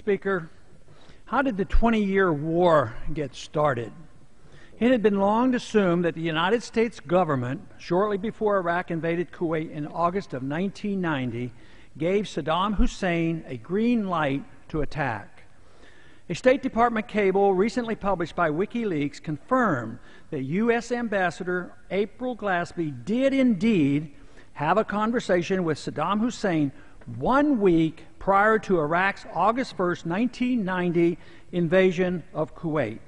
Speaker, how did the 20-year war get started? It had been long assumed that the United States government, shortly before Iraq invaded Kuwait in August of 1990, gave Saddam Hussein a green light to attack. A State Department cable recently published by WikiLeaks confirmed that U.S. Ambassador April Glaspie did indeed have a conversation with Saddam Hussein 1 week prior to Iraq's August 1st, 1990 invasion of Kuwait.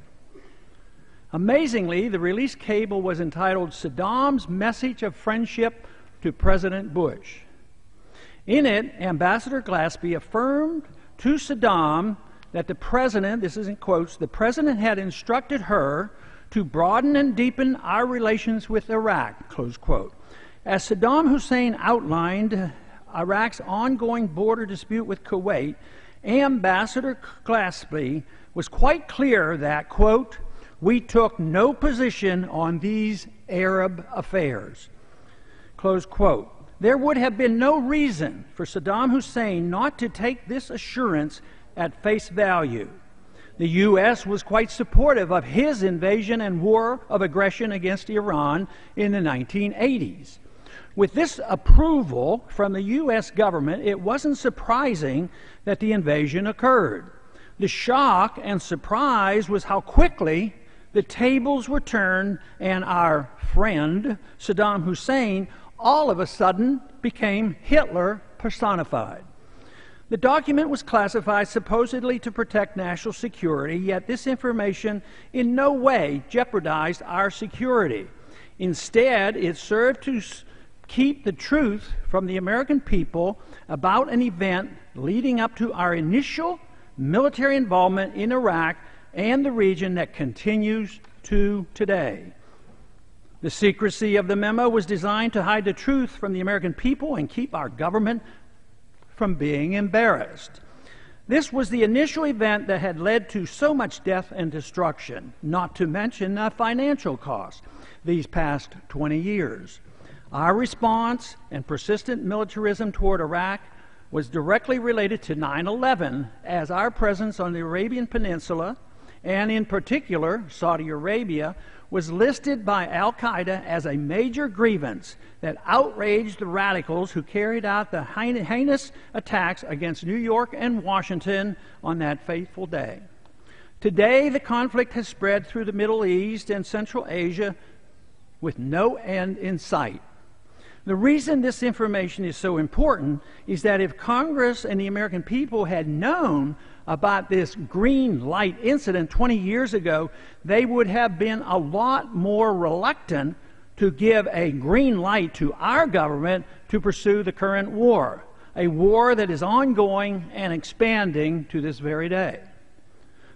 Amazingly, the released cable was entitled Saddam's Message of Friendship to President Bush. In it, Ambassador Glaspie affirmed to Saddam that the president, this is in quotes, the president had instructed her to broaden and deepen our relations with Iraq, close quote. As Saddam Hussein outlined Iraq's ongoing border dispute with Kuwait, Ambassador Glaspie was quite clear that, quote, we took no position on these Arab affairs, close quote. There would have been no reason for Saddam Hussein not to take this assurance at face value. The U.S. was quite supportive of his invasion and war of aggression against Iran in the 1980s. With this approval from the U.S. government, it wasn't surprising that the invasion occurred. The shock and surprise was how quickly the tables were turned and our friend, Saddam Hussein, all of a sudden became Hitler personified. The document was classified supposedly to protect national security, yet this information in no way jeopardized our security. Instead, it served to keep the truth from the American people about an event leading up to our initial military involvement in Iraq and the region that continues to today. The secrecy of the memo was designed to hide the truth from the American people and keep our government from being embarrassed. This was the initial event that had led to so much death and destruction, not to mention the financial cost these past 20 years. Our response and persistent militarism toward Iraq was directly related to 9/11, as our presence on the Arabian Peninsula, and in particular Saudi Arabia, was listed by Al-Qaeda as a major grievance that outraged the radicals who carried out the heinous attacks against New York and Washington on that fateful day. Today, the conflict has spread through the Middle East and Central Asia with no end in sight. The reason this information is so important is that if Congress and the American people had known about this green light incident 20 years ago, they would have been a lot more reluctant to give a green light to our government to pursue the current war, a war that is ongoing and expanding to this very day.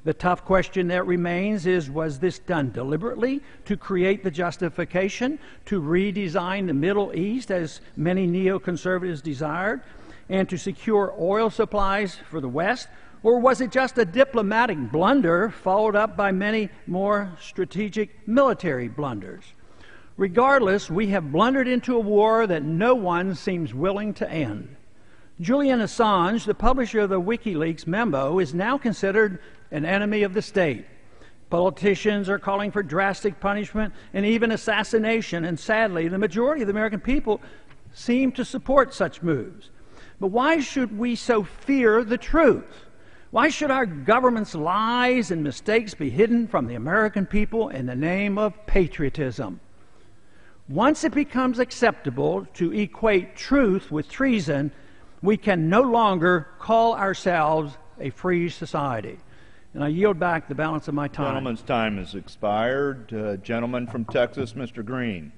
The tough question that remains is, was this done deliberately to create the justification to redesign the Middle East as many neoconservatives desired and to secure oil supplies for the West? Or was it just a diplomatic blunder followed up by many more strategic military blunders? Regardless, we have blundered into a war that no one seems willing to end. Julian Assange, the publisher of the WikiLeaks memo, is now considered an enemy of the state. Politicians are calling for drastic punishment and even assassination, and sadly, the majority of the American people seem to support such moves. But why should we so fear the truth? Why should our government's lies and mistakes be hidden from the American people in the name of patriotism? Once it becomes acceptable to equate truth with treason, we can no longer call ourselves a free society. And I yield back the balance of my time. Gentleman's time has expired. Gentleman from Texas, Mr. Green.